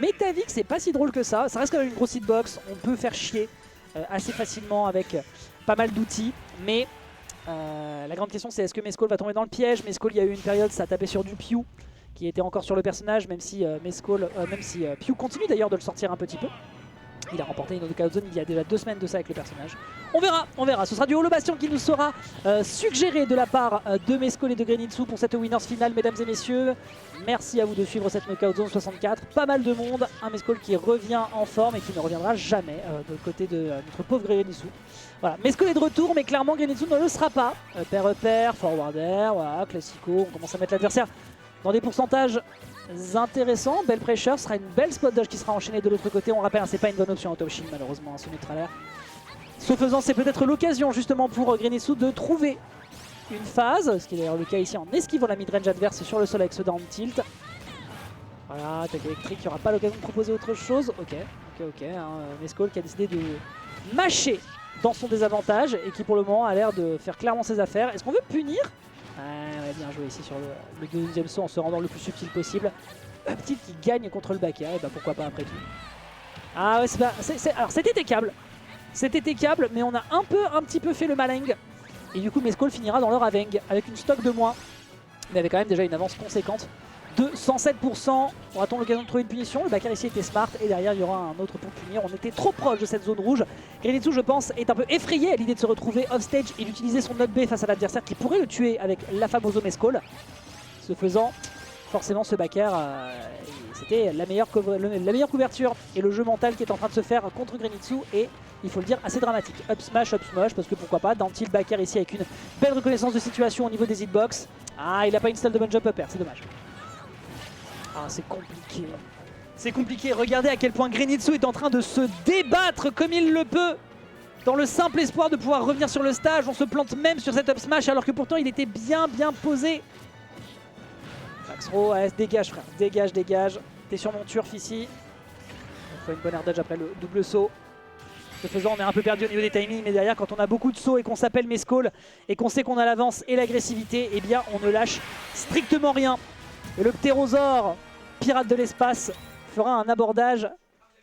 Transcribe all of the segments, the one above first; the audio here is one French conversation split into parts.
Metavik, c'est pas si drôle que ça. Ça reste quand même une grosse hitbox. On peut faire chier assez facilement avec pas mal d'outils. Mais la grande question, c'est est-ce que Mescall va tomber dans le piège? Mescall, il y a eu une période, ça tapait sur du Pew, qui était encore sur le personnage, même si Pew continue d'ailleurs de le sortir un petit peu. Il a remporté une knockout zone il y a déjà 2 semaines de ça avec le personnage. On verra, on verra. Ce sera du Holo Bastion qui nous sera suggéré de la part de Mescall et de Grenitsu pour cette winners finale, mesdames et messieurs. Merci à vous de suivre cette knockout zone 64. Pas mal de monde. Un Mescall qui revient en forme et qui ne reviendra jamais de côté de notre pauvre Grenitsu. Voilà, Mescall est de retour, mais clairement Grenitsu ne le sera pas. Upper, forwarder, voilà, classico. On commence à mettre l'adversaire dans des pourcentages intéressant, belle pressure, ce sera une belle spot dodge qui sera enchaînée de l'autre côté. On rappelle, hein, c'est pas une bonne option auto shield malheureusement, ce neutralaire. Ce faisant, c'est peut-être l'occasion justement pour Grenitsu de trouver une phase, ce qui est d'ailleurs le cas ici en esquivant la midrange adverse sur le sol avec ce down tilt. Voilà, attaque électrique, il n'y aura pas l'occasion de proposer autre chose. Ok, hein, Mescall qui a décidé de mâcher dans son désavantage et qui pour le moment a l'air de faire clairement ses affaires. Est-ce qu'on veut punir? Ouais, bien joué ici sur le deuxième saut en se rendant le plus subtil possible. Uptilt qui gagne contre le back air, et bah pourquoi pas après tout. Ah ouais, alors c'était techable. C'était techable, mais on a un petit peu fait le malingue. Et du coup, Mescall finira dans le Raveng avec une stock de moins. Mais avec quand même déjà une avance conséquente de 107%. Aura-t-on l'occasion de trouver une punition? Le backer ici était smart et derrière il y aura un autre pour punir. On était trop proche de cette zone rouge. Grenitsu, je pense, est un peu effrayé à l'idée de se retrouver offstage et d'utiliser son up B face à l'adversaire qui pourrait le tuer avec la fameuse Mescall. Ce faisant, forcément ce backer, c'était la meilleure couverture et le jeu mental qui est en train de se faire contre Grenitsu et il faut le dire assez dramatique. Up smash parce que pourquoi pas. Down tilt backer ici avec une belle reconnaissance de situation au niveau des hitbox. Ah, il n'a pas install de bon jump upper, c'est dommage. Ah, c'est compliqué. C'est compliqué. Regardez à quel point Grenitsu est en train de se débattre comme il le peut. Dans le simple espoir de pouvoir revenir sur le stage. On se plante même sur cette up smash alors que pourtant il était bien posé. Max Rowe, ouais, dégage frère. Dégage. T'es sur mon turf ici. On fait une bonne air dodge après le double saut. Ce faisant, on est un peu perdu au niveau des timings, mais derrière, quand on a beaucoup de sauts et qu'on s'appelle Mescall et qu'on sait qu'on a l'avance et l'agressivité, eh bien, on ne lâche strictement rien. Et le ptérosaure, pirate de l'espace, fera un abordage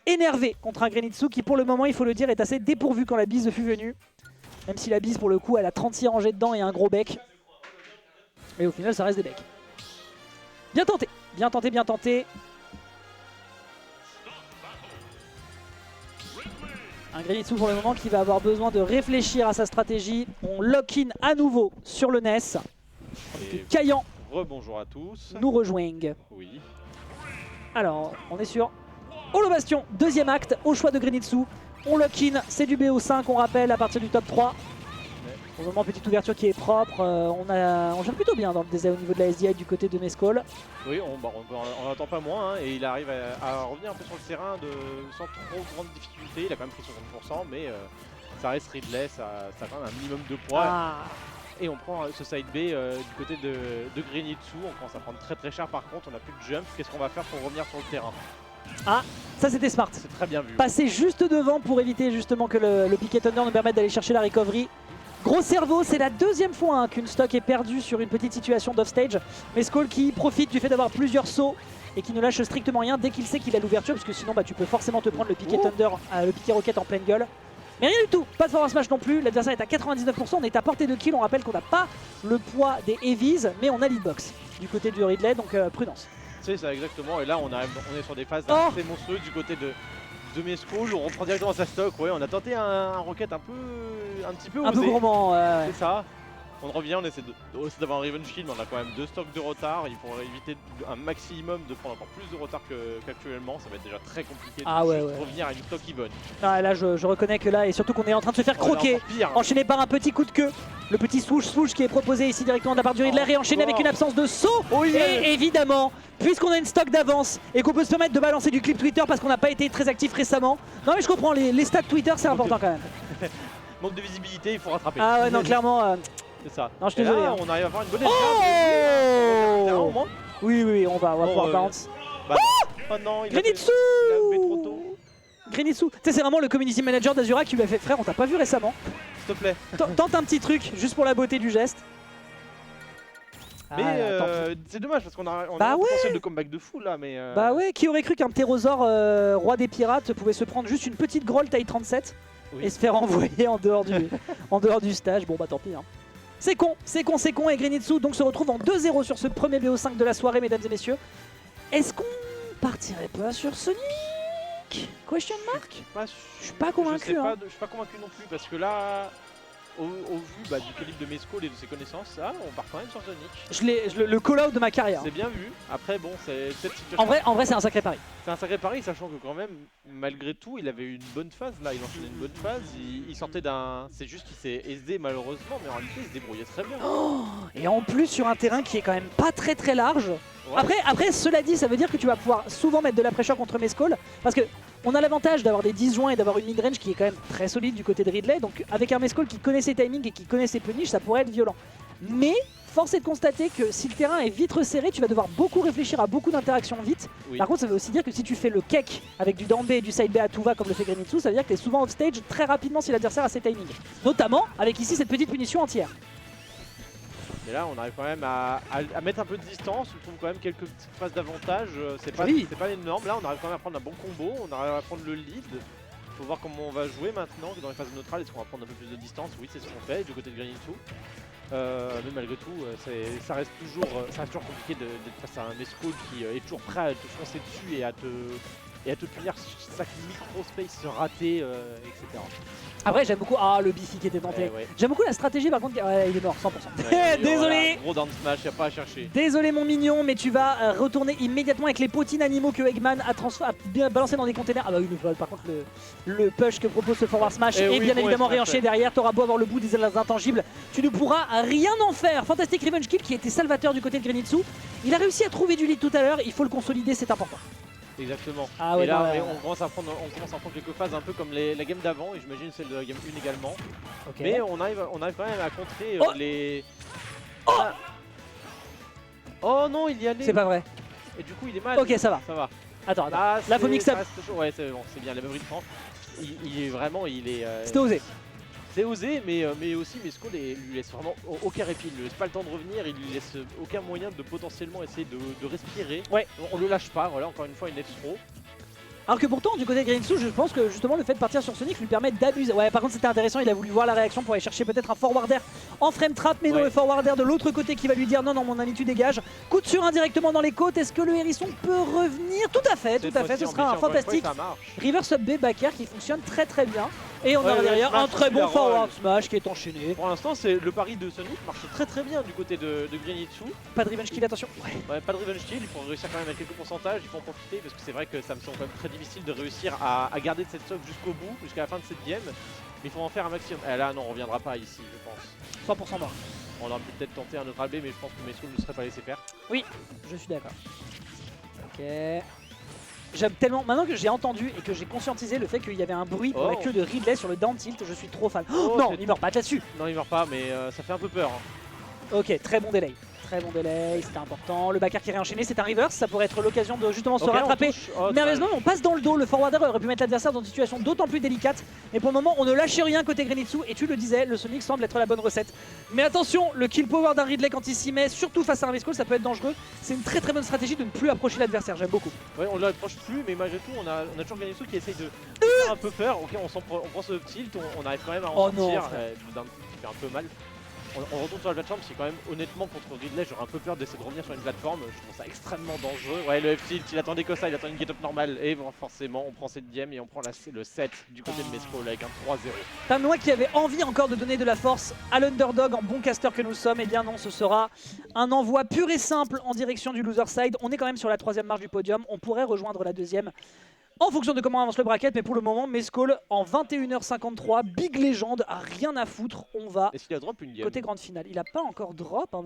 énervé contre un Grenitsu qui, pour le moment, il faut le dire, est assez dépourvu quand la bise fut venue. Même si la bise, pour le coup, elle a 36 rangées dedans et un gros bec. Et au final, ça reste des becs. Bien tenté. Un Grenitsu pour le moment qui va avoir besoin de réfléchir à sa stratégie. On lock-in à nouveau sur le NES. Kayan. Rebonjour à tous. Nous rejoignent. Oui. Alors, on est sur Holo Bastion, deuxième acte, au choix de Grenitsu. On lock-in, c'est du BO5, on rappelle, à partir du top 3. Pour le moment, petite ouverture qui est propre. On gère plutôt bien dans le design au niveau de la SDI du côté de Mescall. Oui, on n'entend pas moins, hein, et il arrive à revenir un peu sur le terrain sans trop grande difficulté. Il a quand même pris 60%, mais ça reste Ridley, ça a quand même un minimum de poids. Ah. Et on prend ce side B du côté de Grenitsu. On commence à prendre très cher par contre, on n'a plus de jump. Qu'est-ce qu'on va faire pour revenir sur le terrain? Ah, ça c'était smart. C'est très bien vu. Passer juste devant pour éviter justement que le Picket Thunder nous permette d'aller chercher la recovery. Gros cerveau, c'est la deuxième fois hein, qu'une stock est perdue sur une petite situation d'offstage. Mescall qui profite du fait d'avoir plusieurs sauts et qui ne lâche strictement rien dès qu'il sait qu'il a l'ouverture, parce que sinon bah, tu peux forcément te prendre le Picket Thunder, le Picket Rocket en pleine gueule. Mais rien du tout, pas de forward smash non plus, l'adversaire est à 99%, on est à portée de kill, on rappelle qu'on n'a pas le poids des heavies, mais on a l'hitbox du côté du Ridley, donc prudence. C'est ça exactement, et là on est sur des phases assez monstrueuses du côté de Mescall. On reprend directement sa stock, ouais, on a tenté un rocket un petit peu osé. Un peu gourmand, c'est ça. On revient, on essaie d'avoir un Revenge Shield, mais on a quand même 2 stocks de retard. Il faut éviter un maximum de prendre encore plus de retard qu'actuellement. Ça va être déjà très compliqué de revenir à une stock even. Ah, là je reconnais que là, et surtout qu'on est en train de se faire croquer, enchaîné par un petit coup de queue. Le petit swoosh qui est proposé ici directement de la part du Ridley et enchaîné avec une absence de saut. Et évidemment, puisqu'on a une stock d'avance et qu'on peut se permettre de balancer du clip Twitter parce qu'on n'a pas été très actif récemment. Non mais je comprends, les stats Twitter c'est important quand même. Manque de visibilité, il faut rattraper. Ah ouais non clairement. C'est ça. Non je suis désolé. Là, on arrive à avoir une bonne escale. Oui, on va pouvoir bounce. Bah, oh non, Grenitsu il a fait trop tôt. Grenitsu, tu sais c'est vraiment le community manager d'Azura qui lui a fait frère on t'a pas vu récemment. S'il te plaît. Tente un petit truc juste pour la beauté du geste. Mais c'est dommage parce qu'on a un potentiel de comeback de fou là. Mais Bah ouais, qui aurait cru qu'un ptérosaure roi des pirates pouvait se prendre juste une petite grolle taille 37 et se faire envoyer en dehors du stage. Bon bah tant pis. Hein. C'est con, et Grenitsu donc se retrouve en 2-0 sur ce premier BO5 de la soirée, mesdames et messieurs. Est-ce qu'on partirait pas sur Sonic? Question mark? Je suis pas convaincu. Je suis pas convaincu non plus parce que là, au vu du calibre de Mescol et de ses connaissances, on part quand même sur Sonic. Le call-out de ma carrière. C'est bien vu. Après bon, c'est cette situation. En vrai c'est un sacré pari. C'est un sacré pari, sachant que quand même, malgré tout, il avait eu une bonne phase là. Il enchaînait une bonne phase. Il sortait d'un. C'est juste qu'il s'est SD malheureusement, mais en réalité il se débrouillait très bien. Et en plus sur un terrain qui est quand même pas très large. Ouais. Après, cela dit, ça veut dire que tu vas pouvoir souvent mettre de la pressure contre Mescol parce que on a l'avantage d'avoir des 10 joints et d'avoir une mid-range qui est quand même très solide du côté de Ridley. Donc avec un Mescol qui connaît ses timings et qui connaît ses punishes, ça pourrait être violent. Mais force est de constater que si le terrain est vite resserré, tu vas devoir beaucoup réfléchir à beaucoup d'interactions vite. Oui. Par contre, ça veut aussi dire que si tu fais le cake avec du down B et du side B à tout va comme le fait Grenitsu, ça veut dire que tu es souvent off stage très rapidement si l'adversaire a ses timings. Notamment avec ici cette petite punition entière. Mais là, on arrive quand même à mettre un peu de distance. On trouve quand même quelques petites phases d'avantage. C'est pas énorme. Là, on arrive quand même à prendre un bon combo. On arrive à prendre le lead. Il faut voir comment on va jouer maintenant dans les phases neutrales. Est-ce qu'on va prendre un peu plus de distance? Oui, c'est ce qu'on fait du côté de Grenitsu. Mais malgré tout, ça reste toujours compliqué d'être face à un Mescol qui est toujours prêt à te foncer dessus et à te punir chaque micro-space raté, etc. Après j'aime beaucoup, le Bifi qui était tenté. Ouais. J'aime beaucoup la stratégie par contre, il est mort 100%. Ouais, désolé. Gros down smash, y'a pas à chercher. Désolé mon mignon, mais tu vas retourner immédiatement avec les potines animaux que Eggman a bien balancé dans des containers. Ah bah oui, mais par contre le push que propose ce forward smash est bien évidemment réenché derrière. T'auras beau avoir le bout des intangibles, tu ne pourras rien en faire. Fantastic Revenge Kill qui était salvateur du côté de Grenitsu. Il a réussi à trouver du lead tout à l'heure, il faut le consolider, c'est important. Exactement. Et là, on commence à prendre quelques phases un peu comme la game d'avant, et j'imagine celle de la game 1 également. Okay. Mais on arrive quand même à contrer les... Oh non, il y allait. C'est pas vrai. Et du coup, il est mal. Ok, ça va. Ça va. Attends. Là, faut mix up. Ouais, c'est bon, c'est bien. La même rythme. Il est vraiment, C'était osé. C'est osé, mais aussi Mescol lui laisse vraiment aucun répit, il lui laisse pas le temps de revenir, il lui laisse aucun moyen de potentiellement essayer de respirer. Ouais. On le lâche pas, voilà, encore une fois, une F-throw. Alors que pourtant, du côté de Grenitsu, je pense que justement le fait de partir sur Sonic lui permet d'abuser. Ouais, par contre, c'était intéressant, il a voulu voir la réaction pour aller chercher peut-être un forwarder en frame trap, mais non, le forwarder de l'autre côté qui va lui dire non, mon ami, tu dégages. Coup de sur indirectement dans les côtes, est-ce que le hérisson peut revenir? Tout à fait, ce sera un fantastique reverse up B back air qui fonctionne très bien. Et on a derrière un très bon forward smash qui est enchaîné. Pour l'instant, le pari de Sonic marche très bien du côté de Grenitsu. Pas de revenge kill, attention. Ouais, pas de revenge kill, il faut réussir quand même à quelques pourcentages, il faut en profiter parce que c'est vrai que ça me semble quand même très difficile de réussir à garder cette stock jusqu'au bout, jusqu'à la fin de cette game. Mais il faut en faire un maximum. Et là, non, on reviendra pas ici, je pense. 100% mort. On aurait peut-être tenté un neutral B, mais je pense que Mescol ne serait pas laissé faire. Oui, je suis d'accord. Ok. J'aime tellement, maintenant que j'ai entendu et que j'ai conscientisé le fait qu'il y avait un bruit pour la queue de Ridley sur le down tilt, je suis trop fan. Non, il meurt pas là-dessus. Non, il meurt pas, mais ça fait un peu peur. Hein. Ok, très bon délai, c'était important. Le backer qui est réenchaîné, c'est un reverse, ça pourrait être l'occasion de justement se rattraper. Merveilleusement, on passe dans le dos, le forwarder aurait pu mettre l'adversaire dans une situation d'autant plus délicate. Mais pour le moment, on ne lâche rien côté Grenitsu et tu le disais, le Sonic semble être la bonne recette. Mais attention, le kill power d'un Ridley quand il s'y met, surtout face à un Mescol, ça peut être dangereux. C'est une très bonne stratégie de ne plus approcher l'adversaire, j'aime beaucoup. Ouais, on ne l'approche plus, mais malgré tout, on a toujours Grenitsu qui essaye de faire un peu peur. Ok, on prend ce tilt, on arrive quand même à en sortir. D'un qui fait un peu mal. On retourne sur la plateforme, c'est quand même honnêtement contre Ridley, j'aurais un peu peur d'essayer de revenir sur une plateforme, je trouve ça extrêmement dangereux. Ouais, le F-tilt, il attendait que ça, il attend une get-up normale et bon, forcément on prend cette game et on prend le 7 du côté de Mescol avec un 3-0. Tanois qui avait envie encore de donner de la force à l'underdog en bon caster que nous sommes, et bien non, ce sera un envoi pur et simple en direction du loser side. On est quand même sur la 3ème marche du podium, on pourrait rejoindre la 2ème. En fonction de comment avance le bracket, mais pour le moment, Mescol en 21h53, big légende, a rien à foutre, on va Est-ce qu'il a drop une game côté grande finale. Il a pas encore drop, hein,